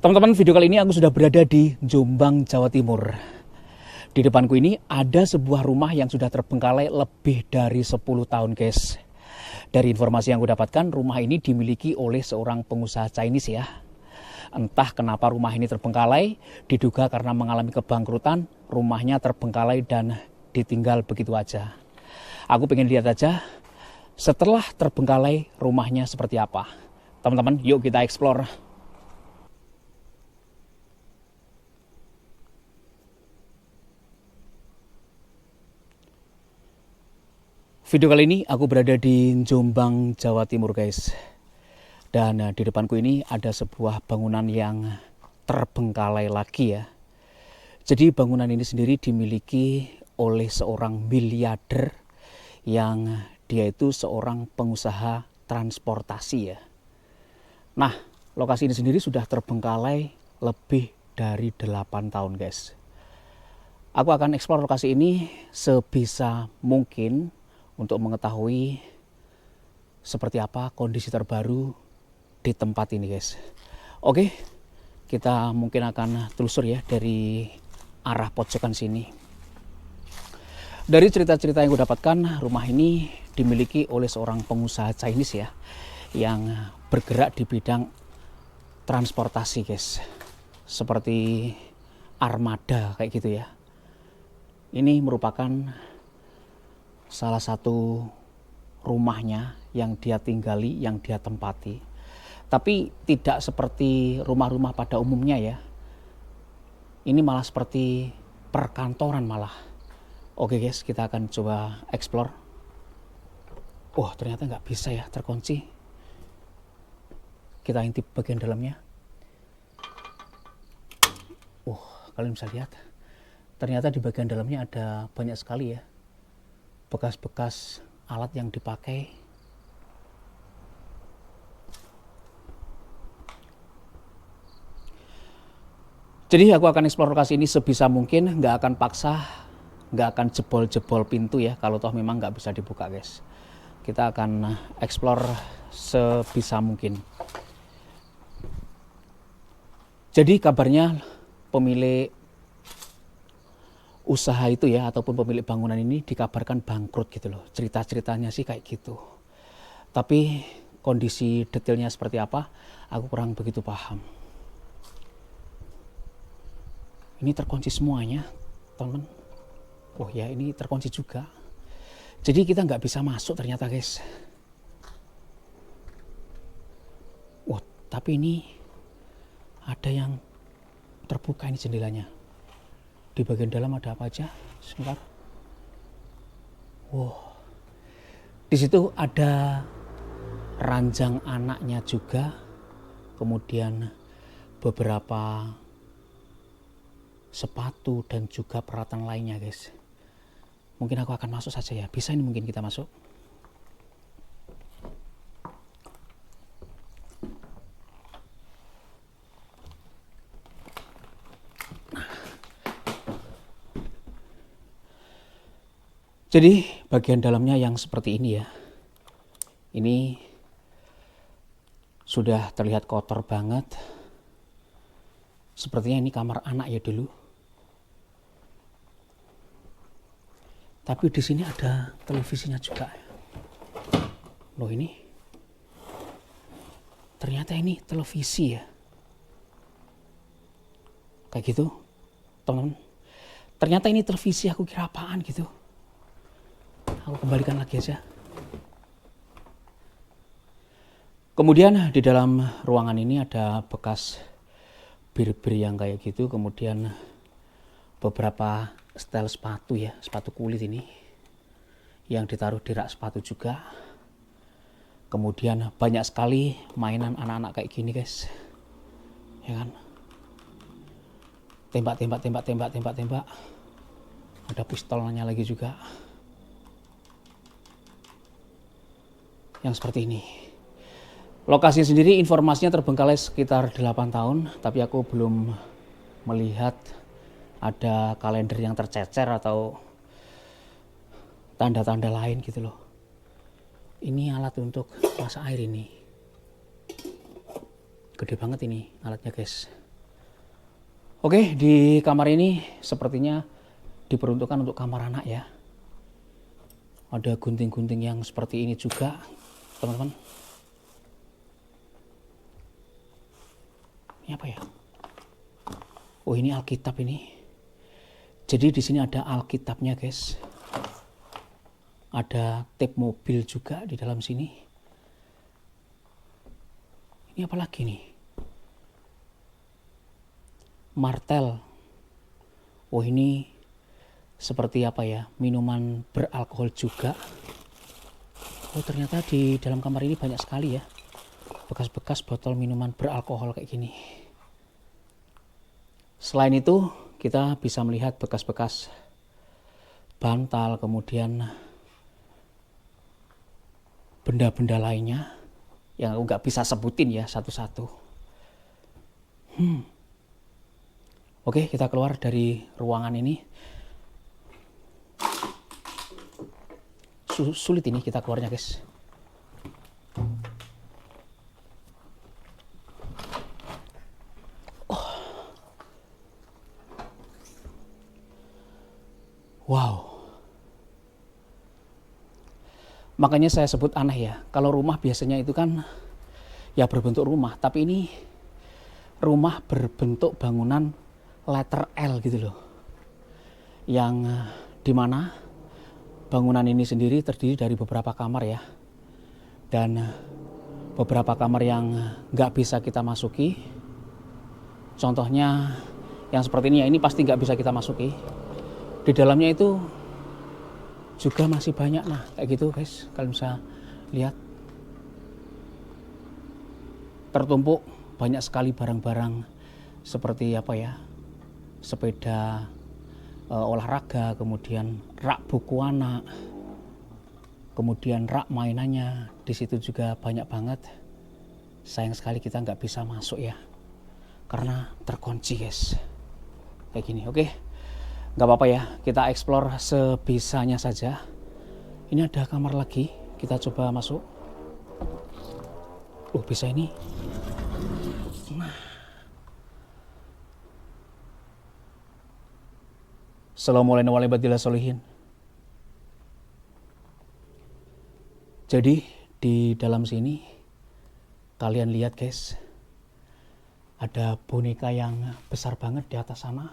Teman-teman, video kali ini aku sudah berada di Jombang, Jawa Timur. Di depanku ini ada sebuah rumah yang sudah terbengkalai lebih dari 10 tahun, guys. Dari informasi yang aku dapatkan, rumah ini dimiliki oleh seorang pengusaha Chinese ya. Entah kenapa rumah ini terbengkalai, diduga karena mengalami kebangkrutan, rumahnya terbengkalai dan ditinggal begitu aja. Aku pengen lihat aja setelah terbengkalai rumahnya seperti apa. Teman-teman, yuk kita explore. Video kali ini aku berada di Jombang, Jawa Timur, guys. Dan di depanku ini ada sebuah bangunan yang terbengkalai lagi ya. Jadi bangunan ini sendiri dimiliki oleh seorang miliarder yang dia itu seorang pengusaha transportasi ya. Nah, lokasi ini sendiri sudah terbengkalai lebih dari 8 tahun, guys. Aku akan eksplor lokasi ini sebisa mungkin untuk mengetahui seperti apa kondisi terbaru di tempat ini, guys. Oke, kita mungkin akan telusur ya dari arah pojokan sini. Dari cerita-cerita yang gue dapatkan, rumah ini dimiliki oleh seorang pengusaha Chinese ya, yang bergerak di bidang transportasi, guys. Seperti armada kayak gitu ya. Ini merupakan salah satu rumahnya yang dia tinggali, yang dia tempati. Tapi tidak seperti rumah-rumah pada umumnya ya. Ini malah seperti perkantoran malah. Oke guys, kita akan coba explore. Wah, ternyata nggak bisa ya, terkunci. Kita intip bagian dalamnya. Kalian bisa lihat. Ternyata di bagian dalamnya ada banyak sekali ya bekas-bekas alat yang dipakai. Jadi aku akan eksplor lokasi ini sebisa mungkin, nggak akan paksa, nggak akan jebol-jebol pintu ya, kalau toh memang nggak bisa dibuka, guys. Kita akan eksplor sebisa mungkin. Jadi kabarnya pemilik usaha itu ya, ataupun pemilik bangunan ini dikabarkan bangkrut gitu loh. Cerita-ceritanya sih kayak gitu. Tapi kondisi detailnya seperti apa, aku kurang begitu paham. Ini terkunci semuanya, teman. Oh ya, ini terkunci juga. Jadi kita nggak bisa masuk ternyata, guys. Wah, tapi ini ada yang terbuka ini jendelanya. Di bagian dalam ada apa aja? Sebentar. Wow. Di situ ada ranjang anaknya juga. Kemudian beberapa sepatu dan juga peralatan lainnya, guys. Mungkin aku akan masuk saja ya. Bisa ini mungkin kita masuk. Jadi bagian dalamnya yang seperti ini ya. Ini sudah terlihat kotor banget. Sepertinya ini kamar anak ya dulu. Tapi di sini ada televisinya juga. Loh, ini ternyata ini televisi ya. Kayak gitu, teman-teman. Ternyata ini televisi, aku kira apaan gitu. Aku kembalikan lagi aja. Kemudian di dalam ruangan ini ada bekas bir-bir yang kayak gitu. Kemudian beberapa setel sepatu ya, sepatu kulit ini yang ditaruh di rak sepatu juga. Kemudian banyak sekali mainan anak-anak kayak gini, guys. Ya kan? Tembak. Ada pistolnya lagi juga. Yang seperti ini. Lokasinya sendiri informasinya terbengkalai sekitar 8 tahun, tapi aku belum melihat ada kalender yang tercecer atau tanda-tanda lain gitu loh. Ini alat untuk masak air ini. Gede banget ini alatnya, guys. Oke, di kamar ini sepertinya diperuntukkan untuk kamar anak ya. Ada gunting-gunting yang seperti ini juga, teman-teman. Ini apa ya? Oh, ini Alkitab ini. Jadi di sini ada Alkitabnya, guys. Ada tape mobil juga di dalam sini. Ini apa lagi nih? Martel. Oh, ini seperti apa ya? Minuman beralkohol juga. Oh, ternyata di dalam kamar ini banyak sekali ya bekas-bekas botol minuman beralkohol kayak gini. Selain itu, kita bisa melihat bekas-bekas bantal, kemudian benda-benda lainnya yang aku nggak bisa sebutin ya satu-satu. Oke, kita keluar dari ruangan ini. Sulit ini kita keluarnya, guys. Wow. Makanya saya sebut aneh ya. Kalau rumah biasanya itu kan ya berbentuk rumah, tapi ini rumah berbentuk bangunan letter L gitu loh. Yang dimana bangunan ini sendiri terdiri dari beberapa kamar ya. Dan beberapa kamar yang nggak bisa kita masuki. Contohnya yang seperti ini ya, ini pasti nggak bisa kita masuki. Di dalamnya itu juga masih banyak, nah kayak gitu guys, kalian bisa lihat tertumpuk banyak sekali barang-barang seperti apa ya, sepeda olahraga, kemudian rak buku anak, kemudian rak mainannya. Di situ juga banyak banget. Sayang sekali kita nggak bisa masuk ya, karena terkunci guys kayak gini. Oke, nggak apa-apa ya, kita explore sebisanya saja. Ini ada kamar lagi, kita coba masuk. Bisa ini. Nah, Assalamualaikum warahmatullahi wabarakatuh. Jadi di dalam sini kalian lihat guys, ada boneka yang besar banget di atas sana.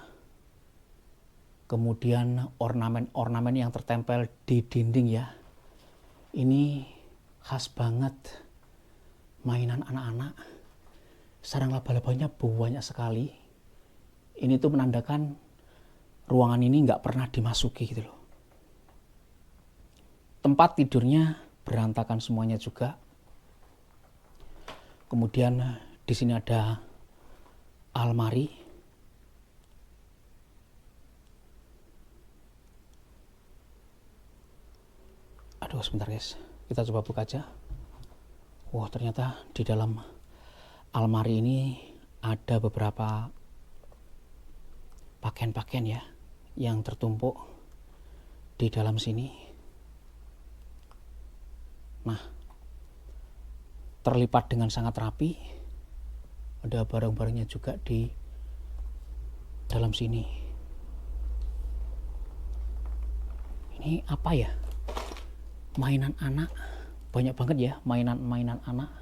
Kemudian ornamen-ornamen yang tertempel di dinding ya. Ini khas banget mainan anak-anak. Sarang laba-labanya banyak sekali. Ini tuh menandakan ruangan ini nggak pernah dimasuki gitu loh. Tempat tidurnya berantakan semuanya juga. Kemudian di sini ada almari. Aduh, sebentar guys, kita coba buka aja. Wah, ternyata di dalam almari ini ada beberapa pakaian-pakaian ya yang tertumpuk di dalam sini. Nah, terlipat dengan sangat rapi. Ada barang-barangnya juga di dalam sini. Ini apa ya? Mainan anak. Banyak banget ya mainan-mainan anak.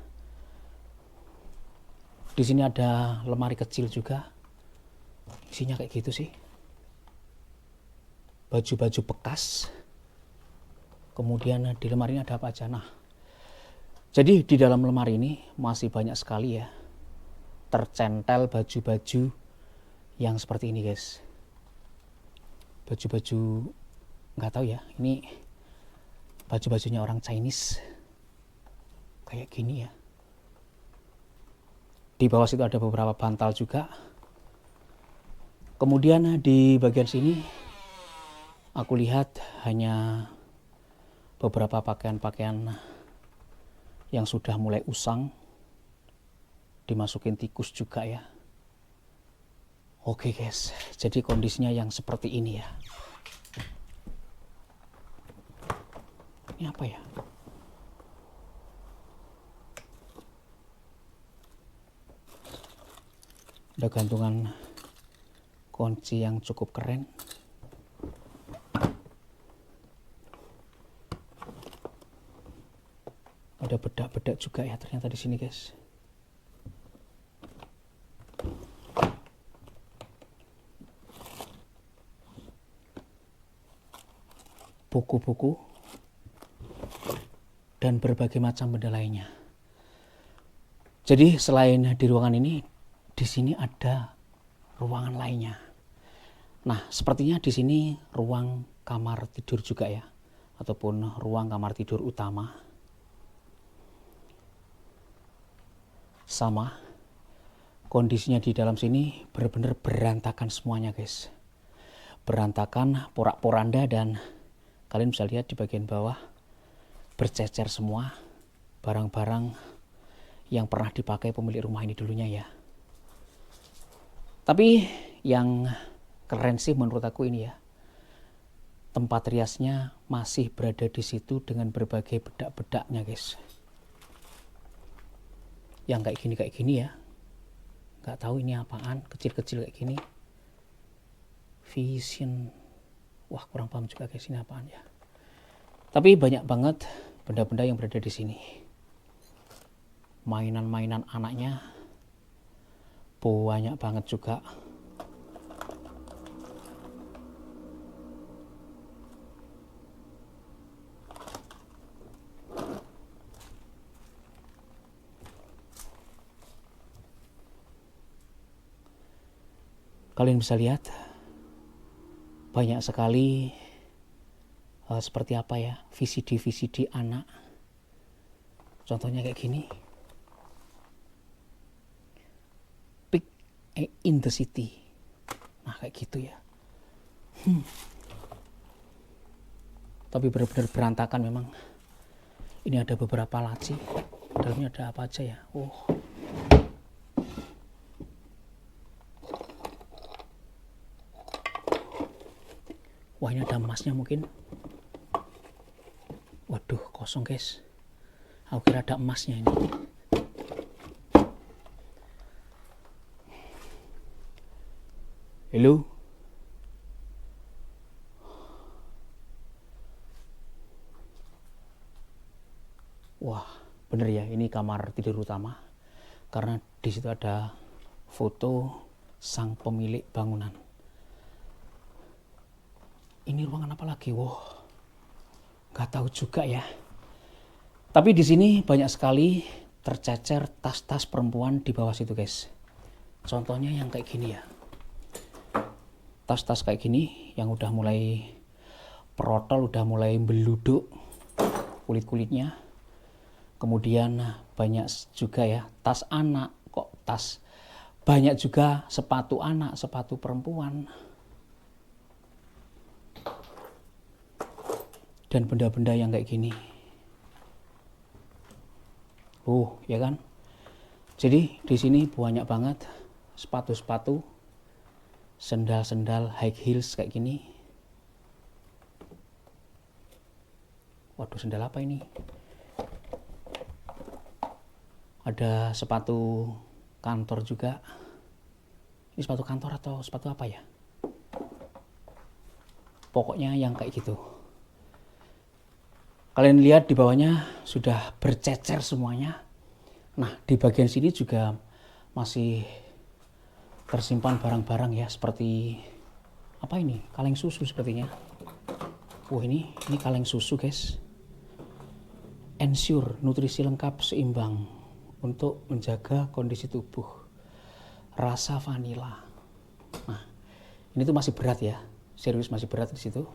Di sini ada lemari kecil juga. Isinya kayak gitu sih. Baju-baju bekas. Kemudian di lemari ini ada apa aja? Nah, jadi di dalam lemari ini masih banyak sekali ya tercentel baju-baju yang seperti ini guys. Baju-baju nggak tahu ya, ini baju-bajunya orang Chinese kayak gini ya. Di bawah situ ada beberapa bantal juga. Kemudian di bagian sini aku lihat hanya beberapa pakaian-pakaian yang sudah mulai usang, dimasukin tikus juga ya. Oke guys, jadi kondisinya yang seperti ini ya. Ini apa ya? Ada gantungan kunci yang cukup keren. Ada bedak-bedak juga ya ternyata di sini, guys. Buku-buku dan berbagai macam benda lainnya. Jadi selain di ruangan ini, di sini ada ruangan lainnya. Nah, sepertinya di sini ruang kamar tidur juga ya, ataupun ruang kamar tidur utama. Sama, kondisinya di dalam sini benar-benar berantakan semuanya, guys. Berantakan, porak-poranda, dan kalian bisa lihat di bagian bawah bercecer semua barang-barang yang pernah dipakai pemilik rumah ini dulunya ya. Tapi yang keren sih menurut aku ini ya, tempat riasnya masih berada di situ dengan berbagai bedak-bedaknya, guys. Yang kayak gini ya, nggak tahu ini apaan, kecil-kecil kayak gini. Vision, wah kurang paham juga guys ini apaan ya. Tapi banyak banget benda-benda yang berada di sini. Mainan-mainan anaknya banyak banget juga. Kalian bisa lihat banyak sekali seperti apa ya, VCD anak. Contohnya kayak gini, Pig in the City. Nah kayak gitu ya. Tapi benar-benar berantakan memang. Ini ada beberapa laci. Dalamnya ada apa aja ya? Wah ini ada emasnya mungkin. Waduh kosong guys. Aku kira ada emasnya ini. Halo. Wah bener ya, ini kamar tidur utama. Karena di situ ada foto sang pemilik bangunan. Ini ruangan apa lagi? Wah, nggak tahu juga ya. Tapi di sini banyak sekali tercecer tas-tas perempuan di bawah situ guys. Contohnya yang kayak gini ya. Tas-tas kayak gini yang udah mulai protol, udah mulai beluduk kulit-kulitnya. Kemudian banyak juga ya tas anak, kok tas. Banyak juga sepatu anak, sepatu perempuan. Dan benda-benda yang kayak gini. Ya kan? Jadi di sini banyak banget sepatu-sepatu, sendal-sendal high heels kayak gini. Waduh, sendal apa ini? Ada sepatu kantor juga. Ini sepatu kantor atau sepatu apa ya? Pokoknya yang kayak gitu. Kalian lihat di bawahnya sudah bercecer semuanya. Nah, di bagian sini juga masih tersimpan barang-barang ya, seperti apa ini? Kaleng susu sepertinya. Ini kaleng susu, guys. Ensure nutrisi lengkap seimbang untuk menjaga kondisi tubuh. Rasa vanila. Nah, ini tuh masih berat ya. Serius masih berat di situ.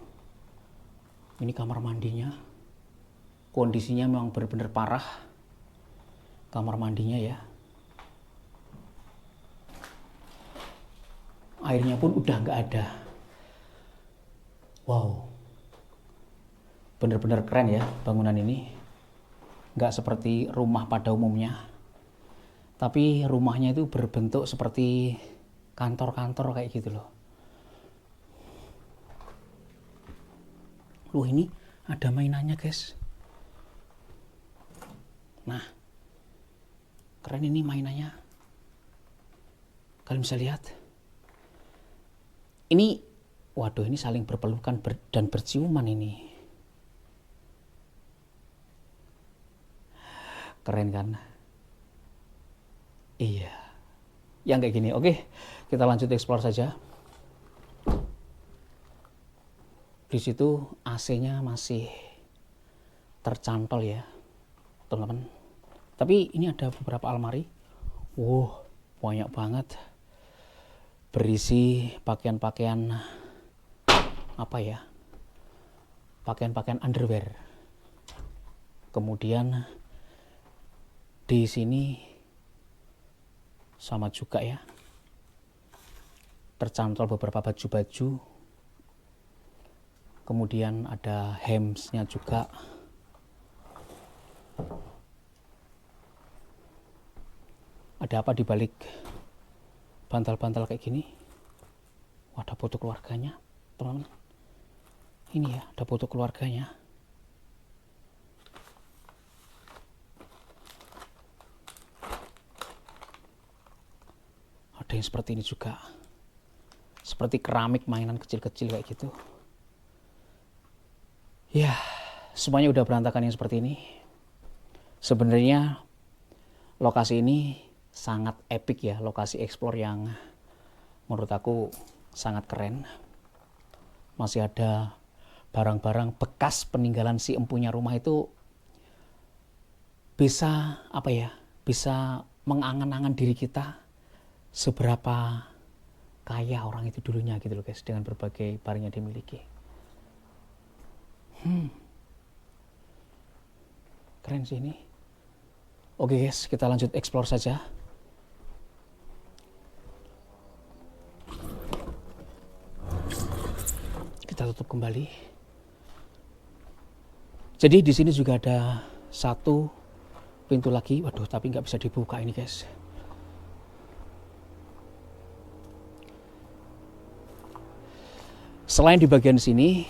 Ini kamar mandinya. Kondisinya memang benar-benar parah kamar mandinya ya. Airnya pun udah nggak ada. Wow, benar-benar keren ya bangunan ini. Nggak seperti rumah pada umumnya, tapi rumahnya itu berbentuk seperti kantor-kantor kayak gitu loh. Ini ada mainannya guys. Nah, keren ini mainannya. Kalian bisa lihat. Ini, waduh, ini saling berpelukan dan berciuman ini. Keren kan? Iya, yang kayak gini. Oke, kita lanjut explore saja. Di situ AC-nya masih tercantol ya, teman-teman. Tapi ini ada beberapa almari. Wow, banyak banget. Berisi pakaian-pakaian apa ya? Pakaian-pakaian underwear. Kemudian di sini sama juga ya, tercantol beberapa baju-baju. Kemudian ada hemsnya juga. Ada apa di balik bantal-bantal kayak gini? Wah, ada foto keluarganya, teman-teman. Ini ya, ada foto keluarganya. Ada yang seperti ini juga. Seperti keramik mainan kecil-kecil kayak gitu. Ya, semuanya udah berantakan yang seperti ini. Sebenarnya lokasi ini sangat epic ya, lokasi explore yang menurut aku sangat keren. Masih ada barang-barang bekas peninggalan si empunya rumah itu, bisa apa ya, bisa mengangan-angan diri kita seberapa kaya orang itu dulunya gitu loh guys, dengan berbagai barang yang dimiliki. Keren sih ini. Oke guys, kita lanjut explore saja. Kita tutup kembali. Jadi di sini juga ada satu pintu lagi. Waduh, tapi nggak bisa dibuka ini guys. Selain di bagian sini,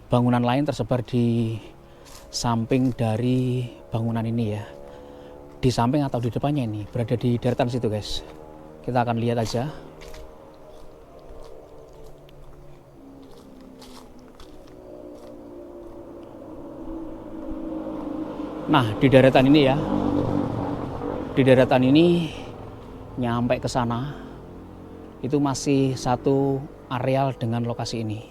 bangunan lain tersebar di samping dari bangunan ini ya. Di samping atau di depannya ini, berada di deretan situ guys. Kita akan lihat aja. Nah, di deretan ini ya, di deretan ini nyampe ke sana, itu masih satu areal dengan lokasi ini.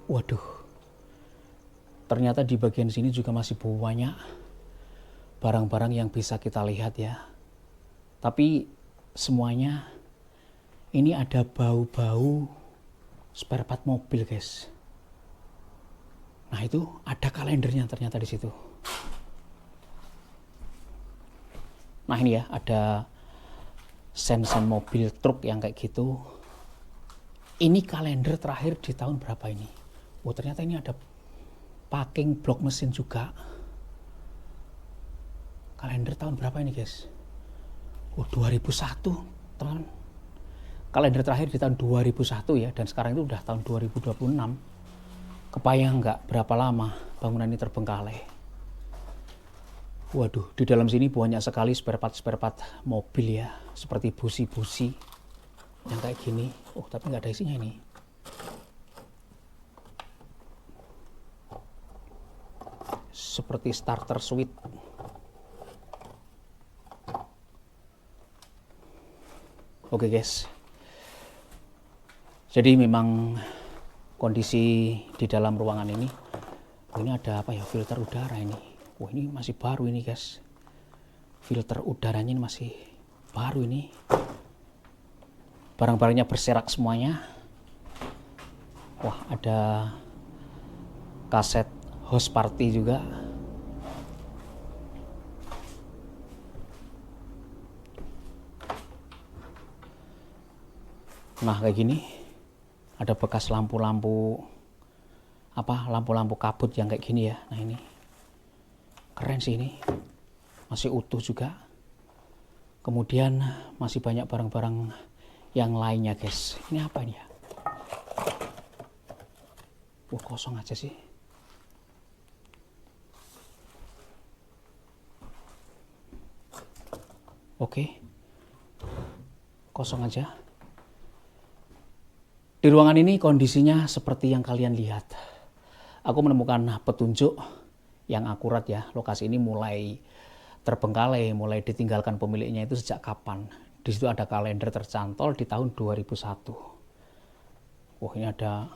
Waduh, ternyata di bagian sini juga masih banyak barang-barang yang bisa kita lihat ya. Tapi semuanya ini ada bau-bau spare part mobil guys. Nah itu ada kalendernya ternyata di situ. Nah ini ya, ada sen-sen mobil truk yang kayak gitu. Ini kalender terakhir di tahun berapa ini? Oh ternyata ini ada packing block mesin juga. Kalender tahun berapa ini guys? Oh 2001 teman. Kalender terakhir di tahun 2001 ya, dan sekarang itu udah tahun 2026. Kebayang nggak berapa lama bangunan ini terbengkalai? Waduh, di dalam sini banyak sekali spare part mobil ya, seperti busi-busi yang kayak gini. Oh, tapi nggak ada isinya ini. Seperti starter switch. Oke guys. Jadi memang kondisi di dalam ruangan ini ada apa ya, filter udara ini. Wah ini masih baru ini guys, filter udaranya ini masih baru ini. Barang-barangnya berserak semuanya. Wah ada kaset house party juga. Nah kayak gini, ada bekas lampu-lampu apa, lampu-lampu kabut yang kayak gini ya. Nah ini keren sih, ini masih utuh juga. Kemudian masih banyak barang-barang yang lainnya guys. Ini apa ini ya? Wah kosong aja sih. Oke, kosong aja. Di ruangan ini kondisinya seperti yang kalian lihat. Aku menemukan petunjuk yang akurat ya. Lokasi ini mulai terbengkalai, mulai ditinggalkan pemiliknya itu sejak kapan. Di situ ada kalender tercantol di tahun 2001. Wah, ini ada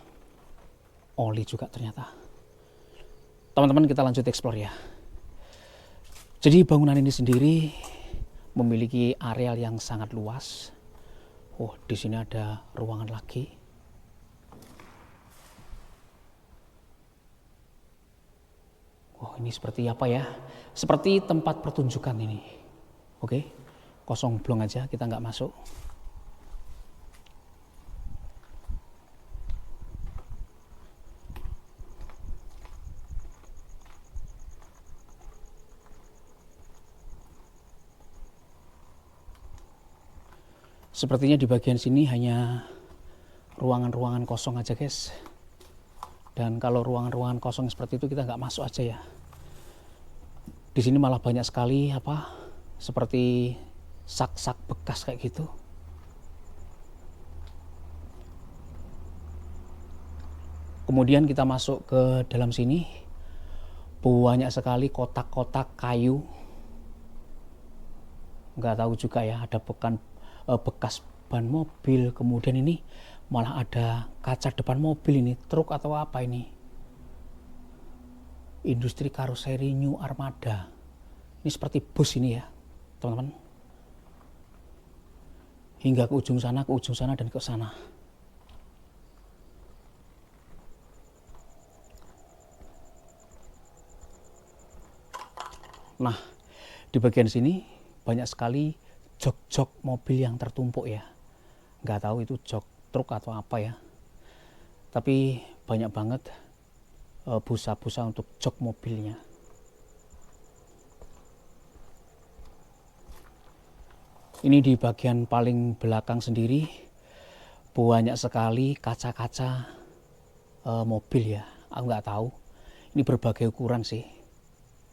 oli juga ternyata. Teman-teman, kita lanjut explore ya. Jadi bangunan ini sendiri memiliki areal yang sangat luas. Oh, di sini ada ruangan lagi. Oh, ini seperti apa ya? Seperti tempat pertunjukan ini. Oke, kosong blong aja, kita nggak masuk. Sepertinya di bagian sini hanya ruangan-ruangan kosong aja guys. Dan kalau ruangan-ruangan kosong seperti itu kita nggak masuk aja ya. Di sini malah banyak sekali seperti sak-sak bekas kayak gitu. Kemudian kita masuk ke dalam sini, banyak sekali kotak-kotak kayu. Nggak tahu juga ya, ada bekas ban mobil. Kemudian ini malah ada kaca depan mobil, ini truk atau apa ini? Industri karoseri New Armada. Ini seperti bus ini ya, teman-teman. Hingga ke ujung sana, dan ke sana. Nah, di bagian sini banyak sekali jok-jok mobil yang tertumpuk ya. Nggak tahu itu jok truk atau apa ya. Tapi banyak banget busa-busa untuk jok mobilnya. Ini di bagian paling belakang sendiri banyak sekali kaca-kaca mobil ya. Aku nggak tahu. Ini berbagai ukuran sih.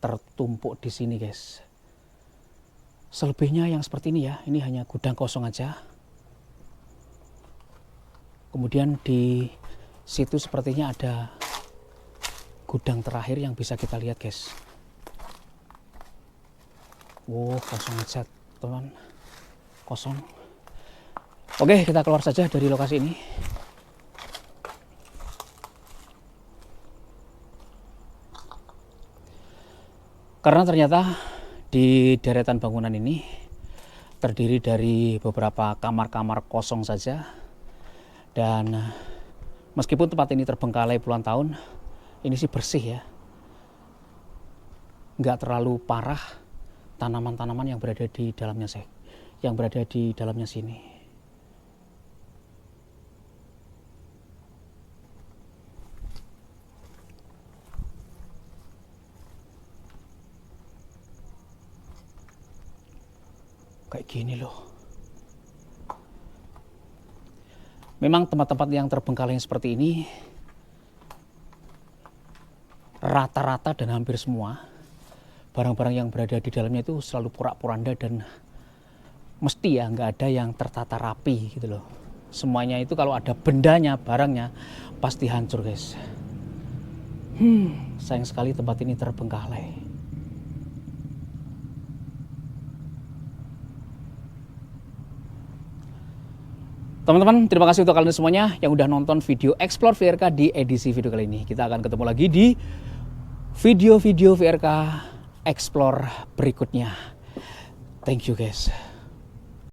Tertumpuk di sini guys. Selebihnya yang seperti ini ya. Ini hanya gudang kosong aja. Kemudian di situ sepertinya ada gudang terakhir yang bisa kita lihat guys. Wow, kosong aja teman, kosong. Oke, kita keluar saja dari lokasi ini. Karena ternyata di deretan bangunan ini terdiri dari beberapa kamar-kamar kosong saja. Dan meskipun tempat ini terbengkalai puluhan tahun, ini sih bersih ya. Nggak terlalu parah tanaman-tanaman yang berada di dalamnya sini. Kayak gini loh. Memang tempat-tempat yang terbengkalai seperti ini rata-rata dan hampir semua barang-barang yang berada di dalamnya itu selalu porak-poranda dan mesti ya nggak ada yang tertata rapi gitu loh. Semuanya itu kalau ada bendanya, barangnya pasti hancur guys. Sayang sekali tempat ini terbengkalai. Teman-teman, terima kasih untuk kalian semuanya yang udah nonton video Explore VRK di edisi video kali ini. Kita akan ketemu lagi di video-video VRK Explore berikutnya. Thank you guys.